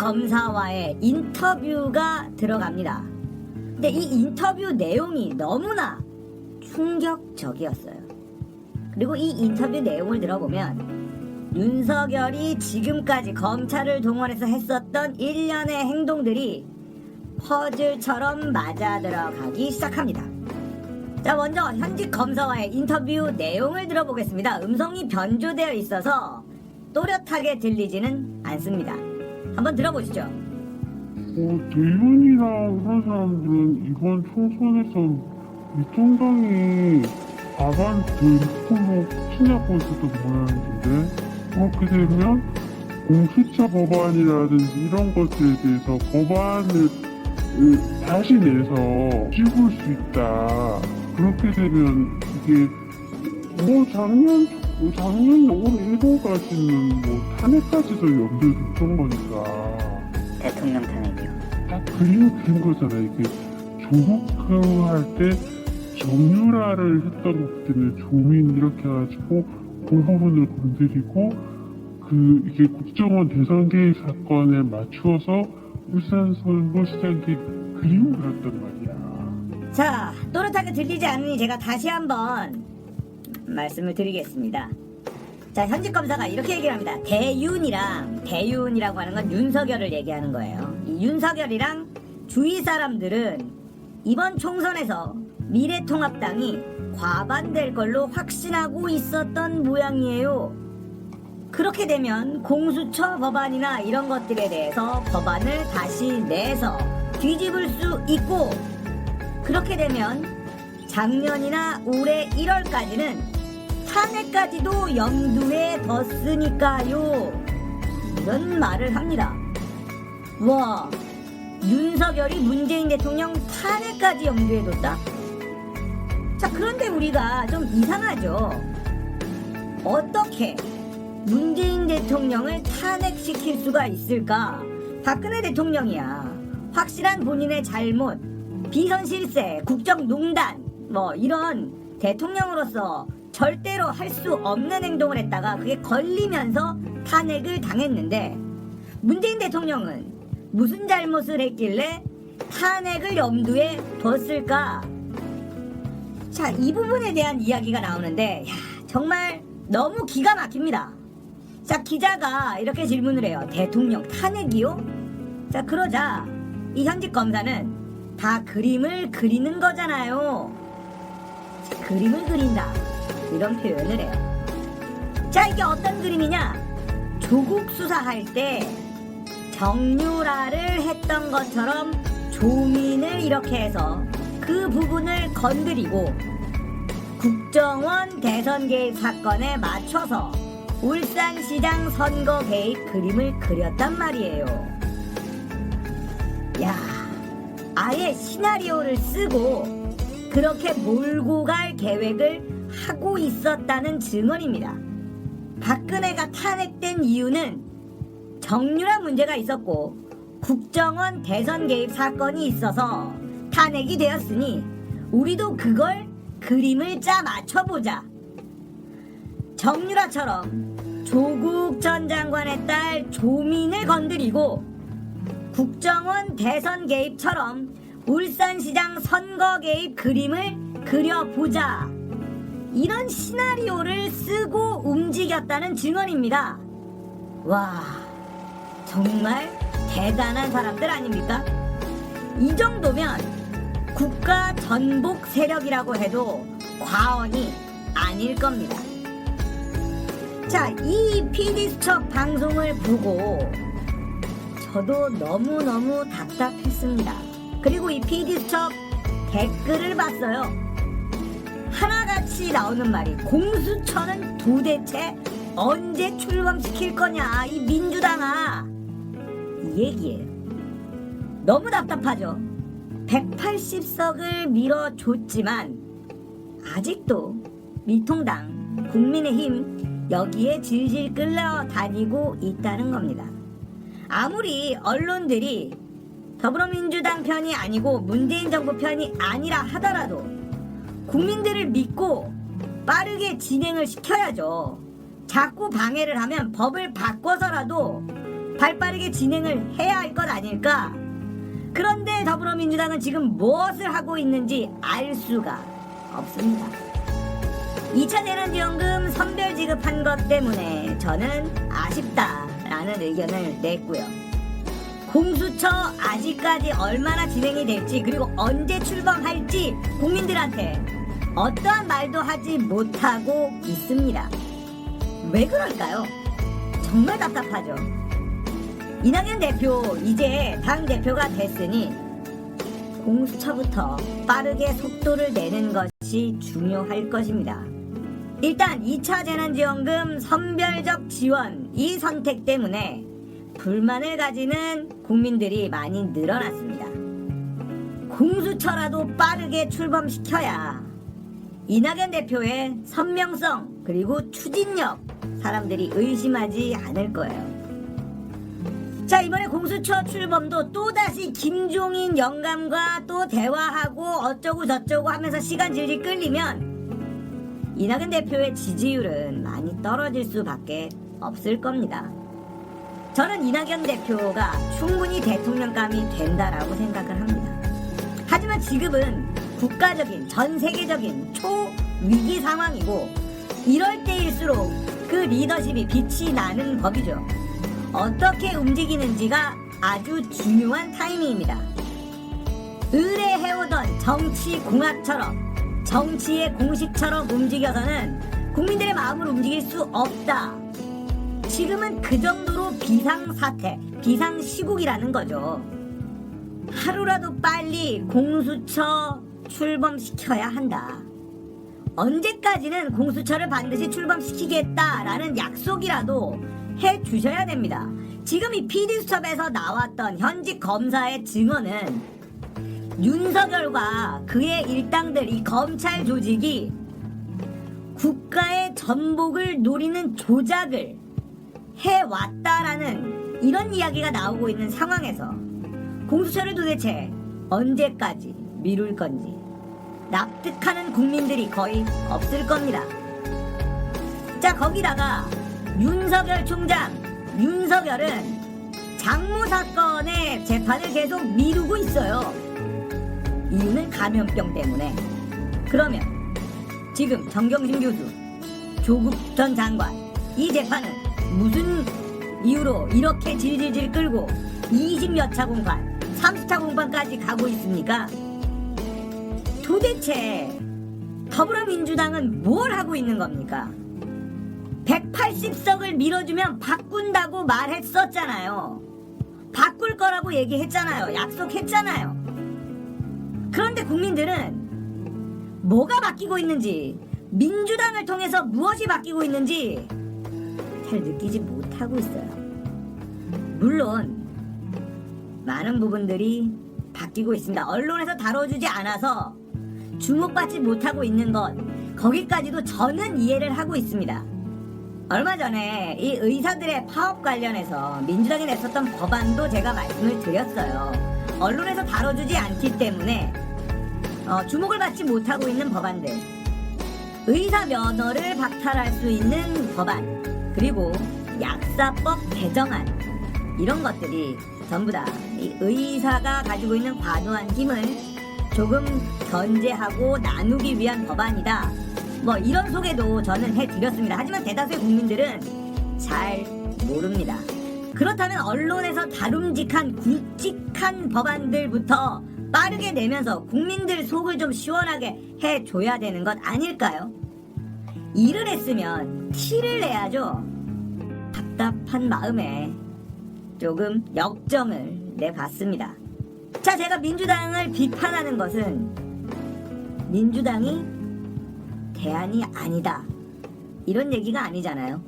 검사와의 인터뷰가 들어갑니다. 근데 이 인터뷰 내용이 너무나 충격적이었어요. 그리고 이 인터뷰 내용을 들어보면 윤석열이 지금까지 검찰을 동원해서 했었던 일련의 행동들이 퍼즐처럼 맞아들어가기 시작합니다. 자, 먼저 현직 검사와의 인터뷰 내용을 들어보겠습니다. 음성이 변조되어 있어서 또렷하게 들리지는 않습니다. 한번 들어보시죠. 대윤이랑 그런 사람들은 이번 총선에서 미통당이 과반 득표로 추진하고 있었던 모양인데, 그렇게 되면 공수처 법안이라든지 이런 것들에 대해서 법안을 다시 내서 씹을 수 있다. 그렇게 되면 이게 작년 올 1호까지는 탄핵까지도 염두에 뒀던 거니까. 대통령 탄핵이요. 딱 그린 거잖아. 이게 조국 할 때 정유라를 했던 것 때문에 조민 이렇게 해가지고 그 부분을 건드리고 이게 국정원 대선 개입 사건에 맞추어서 울산 서울시장 개입 그림을 그렸단 말이야. 자, 또렷하게 들리지 않으니 제가 다시 한번 말씀을 드리겠습니다. 자, 현직 검사가 이렇게 얘기를 합니다. 대윤이라고 하는 건 윤석열을 얘기하는 거예요. 이 윤석열이랑 주위 사람들은 이번 총선에서 미래통합당이 과반될 걸로 확신하고 있었던 모양이에요. 그렇게 되면 공수처 법안이나 이런 것들에 대해서 법안을 다시 내서 뒤집을 수 있고, 그렇게 되면 작년이나 올해 1월까지는 탄핵까지도 염두에 뒀으니까요. 이런 말을 합니다. 와, 윤석열이 문재인 대통령 탄핵까지 염두에 뒀다? 자, 그런데 우리가 좀 이상하죠. 어떻게 문재인 대통령을 탄핵시킬 수가 있을까? 박근혜 대통령이야. 확실한 본인의 잘못, 비선 실세, 국정농단, 이런 대통령으로서 절대로 할 수 없는 행동을 했다가 그게 걸리면서 탄핵을 당했는데, 문재인 대통령은 무슨 잘못을 했길래 탄핵을 염두에 뒀을까? 자, 이 부분에 대한 이야기가 나오는데, 정말 너무 기가 막힙니다. 자, 기자가 이렇게 질문을 해요. 대통령 탄핵이요? 자, 그러자 이 현직 검사는 다 그림을 그리는 거잖아요. 자, 그림을 그린다, 이런 표현을 해요. 자, 이게 어떤 그림이냐? 조국 수사할 때 정유라를 했던 것처럼 조민을 이렇게 해서 그 부분을 건드리고 국정원 대선 개입 사건에 맞춰서 울산시장 선거 개입 그림을 그렸단 말이에요. 야, 아예 시나리오를 쓰고 그렇게 몰고 갈 계획을 하고 있었다는 증언입니다. 박근혜가 탄핵된 이유는 정유라 문제가 있었고 국정원 대선 개입 사건이 있어서 탄핵이 되었으니 우리도 그걸 그림을 짜 맞춰보자. 정유라처럼 조국 전 장관의 딸 조민을 건드리고 국정원 대선 개입처럼 울산시장 선거 개입 그림을 그려보자. 이런 시나리오를 쓰고 움직였다는 증언입니다. 와, 정말 대단한 사람들 아닙니까? 이 정도면 국가 전복 세력이라고 해도 과언이 아닐 겁니다. 자, 이 PD수첩 방송을 보고 저도 너무너무 답답했습니다. 그리고 이 PD수첩 댓글을 봤어요. 하나같이 나오는 말이, 공수처는 도대체 언제 출범시킬 거냐, 이 민주당아, 이 얘기예요. 너무 답답하죠. 180석을 밀어줬지만 아직도 미통당, 국민의힘 여기에 질질 끌려다니고 있다는 겁니다. 아무리 언론들이 더불어민주당 편이 아니고 문재인 정부 편이 아니라 하더라도 국민들을 믿고 빠르게 진행을 시켜야죠. 자꾸 방해를 하면 법을 바꿔서라도 발빠르게 진행을 해야 할 것 아닐까? 그런데 더불어민주당은 지금 무엇을 하고 있는지 알 수가 없습니다. 2차 재난지원금 선별 지급한 것 때문에 저는 아쉽다라는 의견을 냈고요. 공수처 아직까지 얼마나 진행이 될지 그리고 언제 출범할지 국민들한테 어떠한 말도 하지 못하고 있습니다. 왜 그럴까요? 정말 답답하죠. 이낙연 대표 이제 당대표가 됐으니 공수처부터 빠르게 속도를 내는 것이 중요할 것입니다. 일단 2차 재난지원금 선별적 지원 이 선택 때문에 불만을 가지는 국민들이 많이 늘어났습니다. 공수처라도 빠르게 출범시켜야 이낙연 대표의 선명성 그리고 추진력 사람들이 의심하지 않을 거예요. 자, 이번에 공수처 출범도 또다시 김종인 영감과 또 대화하고 어쩌고 저쩌고 하면서 시간 질질 끌리면 이낙연 대표의 지지율은 많이 떨어질 수밖에 없을 겁니다. 저는 이낙연 대표가 충분히 대통령감이 된다라고 생각을 합니다. 하지만 지금은 국가적인 전 세계적인 초위기 상황이고 이럴 때일수록 그 리더십이 빛이 나는 법이죠. 어떻게 움직이는지가 아주 중요한 타이밍입니다. 의뢰해오던 정치공학처럼 정치의 공식처럼 움직여서는 국민들의 마음을 움직일 수 없다. 지금은 그 정도로 비상사태, 비상시국이라는 거죠. 하루라도 빨리 공수처 출범시켜야 한다. 언제까지는 공수처를 반드시 출범시키겠다라는 약속이라도 해주셔야 됩니다. 지금 이 PD수첩에서 나왔던 현직 검사의 증언은 윤석열과 그의 일당들, 이 검찰 조직이 국가의 전복을 노리는 조작을 해왔다라는 이런 이야기가 나오고 있는 상황에서 공수처를 도대체 언제까지 미룰 건지 납득하는 국민들이 거의 없을 겁니다. 자, 거기다가 윤석열 총장, 윤석열은 장모 사건의 재판을 계속 미루고 있어요. 이유는 감염병 때문에. 그러면 지금 정경심 교수, 조국 전 장관 이 재판은 무슨 이유로 이렇게 질질질 끌고 20여 차 공판, 30차 공판까지 가고 있습니까? 도대체 더불어민주당은 뭘 하고 있는 겁니까? 180석을 밀어주면 바꾼다고 말했었잖아요. 바꿀 거라고 얘기했잖아요. 약속했잖아요. 그런데 국민들은 뭐가 바뀌고 있는지, 민주당을 통해서 무엇이 바뀌고 있는지 잘 느끼지 못하고 있어요. 물론 많은 부분들이 바뀌고 있습니다. 언론에서 다뤄주지 않아서 주목받지 못하고 있는 것, 거기까지도 저는 이해를 하고 있습니다. 얼마 전에 이 의사들의 파업 관련해서 민주당이 냈었던 법안도 제가 말씀을 드렸어요. 언론에서 다뤄주지 않기 때문에 주목을 받지 못하고 있는 법안들, 의사 면허를 박탈할 수 있는 법안, 그리고 약사법 개정안, 이런 것들이 전부 다 이 의사가 가지고 있는 과도한 힘을 조금 견제하고 나누기 위한 법안이다. 뭐 이런 소개도 저는 해드렸습니다. 하지만 대다수의 국민들은 잘 모릅니다. 그렇다면 언론에서 다름직한 굵직한 법안들부터 빠르게 내면서 국민들 속을 좀 시원하게 해줘야 되는 것 아닐까요? 일을 했으면 티를 내야죠. 답답한 마음에 조금 역정을 내봤습니다. 자, 제가 민주당을 비판하는 것은 민주당이 대안이 아니다, 이런 얘기가 아니잖아요.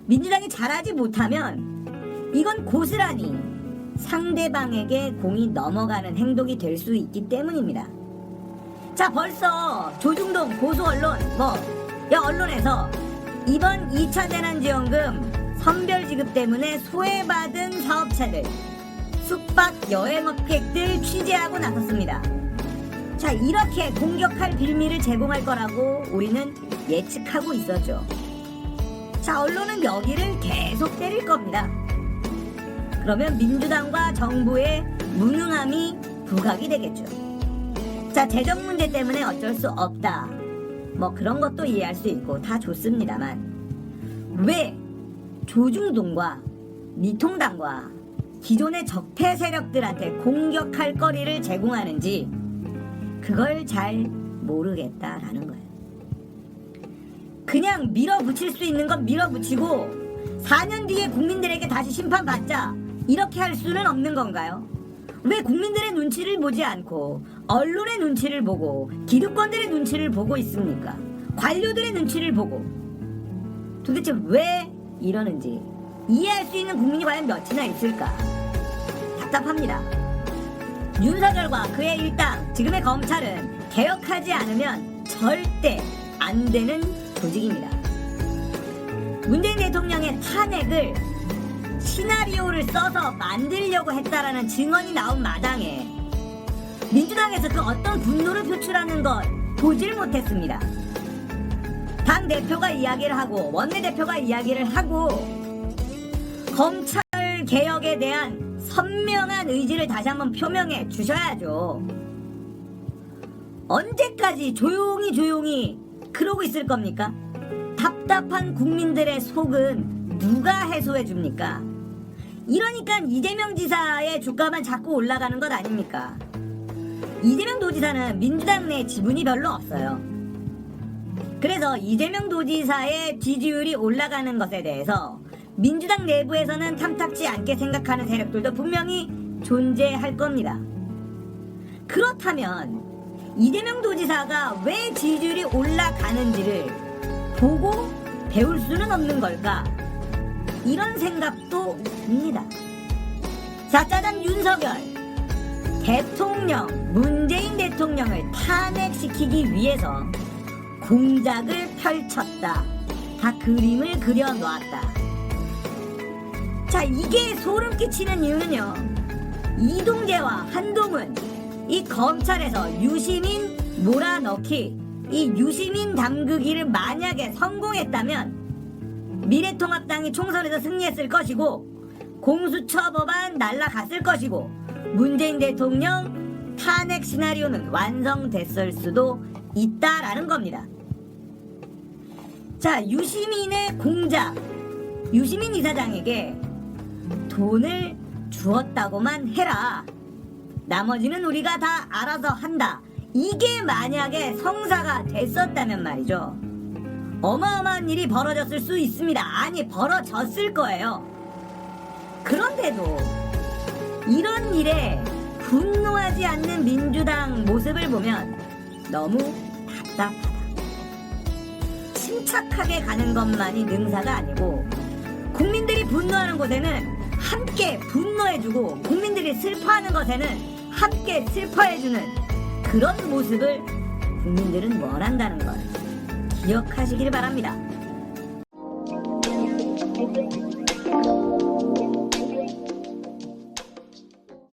민주당이 잘하지 못하면 이건 고스란히 상대방에게 공이 넘어가는 행동이 될 수 있기 때문입니다. 자, 벌써 조중동 보수언론, 언론에서 이번 2차 재난지원금 선별지급 때문에 소외받은 사업체들, 숙박 여행업객들 취재하고 나섰습니다. 자, 이렇게 공격할 빌미를 제공할 거라고 우리는 예측하고 있었죠. 자, 언론은 여기를 계속 때릴 겁니다. 그러면 민주당과 정부의 무능함이 부각이 되겠죠. 자, 재정 문제 때문에 어쩔 수 없다. 뭐 그런 것도 이해할 수 있고 다 좋습니다만 왜 조중동과 미통당과 기존의 적폐 세력들한테 공격할 거리를 제공하는지 그걸 잘 모르겠다라는 거예요. 그냥 밀어붙일 수 있는 건 밀어붙이고 4년 뒤에 국민들에게 다시 심판받자 이렇게 할 수는 없는 건가요? 왜 국민들의 눈치를 보지 않고 언론의 눈치를 보고 기득권들의 눈치를 보고 있습니까? 관료들의 눈치를 보고 도대체 왜 이러는지 이해할 수 있는 국민이 과연 몇이나 있을까? 답답합니다. 윤석열과 그의 일당, 지금의 검찰은 개혁하지 않으면 절대 안 되는 조직입니다. 문재인 대통령의 탄핵을 시나리오를 써서 만들려고 했다라는 증언이 나온 마당에 민주당에서 그 어떤 분노를 표출하는 걸 보질 못했습니다. 당 대표가 이야기를 하고 원내대표가 이야기를 하고 검찰 개혁에 대한 선명한 의지를 다시 한번 표명해 주셔야죠. 언제까지 조용히 그러고 있을 겁니까? 답답한 국민들의 속은 누가 해소해 줍니까? 이러니까 이재명 지사의 주가만 자꾸 올라가는 것 아닙니까? 이재명 도지사는 민주당 내 지분이 별로 없어요. 그래서 이재명 도지사의 지지율이 올라가는 것에 대해서 민주당 내부에서는 탐탁지 않게 생각하는 세력들도 분명히 존재할 겁니다. 그렇다면 이재명 도지사가 왜 지지율이 올라가는지를 보고 배울 수는 없는 걸까? 이런 생각도 듭니다. 자, 짜장 윤석열 대통령, 문재인 대통령을 탄핵시키기 위해서 공작을 펼쳤다. 다 그림을 그려놓았다. 자, 이게 소름 끼치는 이유는요. 이동재와 한동훈, 이 검찰에서 유시민 몰아넣기, 이 유시민 담그기를 만약에 성공했다면 미래통합당이 총선에서 승리했을 것이고 공수처 법안 날라갔을 것이고 문재인 대통령 탄핵 시나리오는 완성됐을 수도 있다라는 겁니다. 자, 유시민의 공작, 유시민 이사장에게 돈을 주었다고만 해라. 나머지는 우리가 다 알아서 한다. 이게 만약에 성사가 됐었다면 말이죠. 어마어마한 일이 벌어졌을 수 있습니다. 아니, 벌어졌을 거예요. 그런데도 이런 일에 분노하지 않는 민주당 모습을 보면 너무 답답하다. 침착하게 가는 것만이 능사가 아니고 국민들이 분노하는 곳에는 함께 분노해주고 국민들이 슬퍼하는 것에는 함께 슬퍼해주는 그런 모습을 국민들은 원한다는 걸 기억하시길 바랍니다.